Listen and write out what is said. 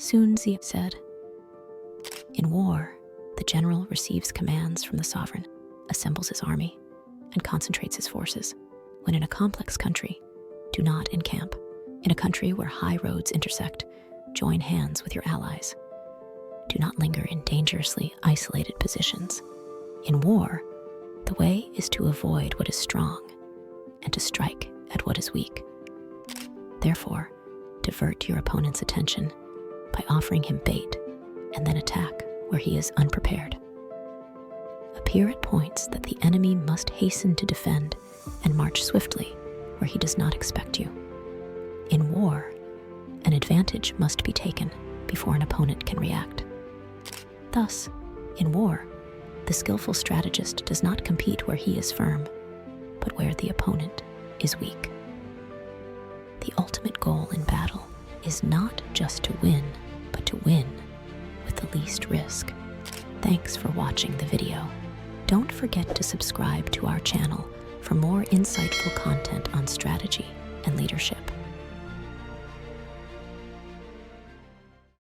Sun Tzu said, "In war, the general receives commands from the sovereign, assembles his army, and concentrates his forces. When in a complex country, do not encamp. In a country where high roads intersect, join hands with your allies. Do not linger in dangerously isolated positions. In war, the way is to avoid what is strong and to strike at what is weak. Therefore, divert your opponent's attention by offering him bait and then attack where he is unprepared. Appear at points that the enemy must hasten to defend and march swiftly where he does not expect you. In war, an advantage must be taken before an opponent can react. Thus, in war, the skillful strategist does not compete where he is firm, but where the opponent is weak. The ultimate goal in battle is not just to win, but to win with the least risk." Thanks for watching the video. Don't forget to subscribe to our channel for more insightful content on strategy and leadership.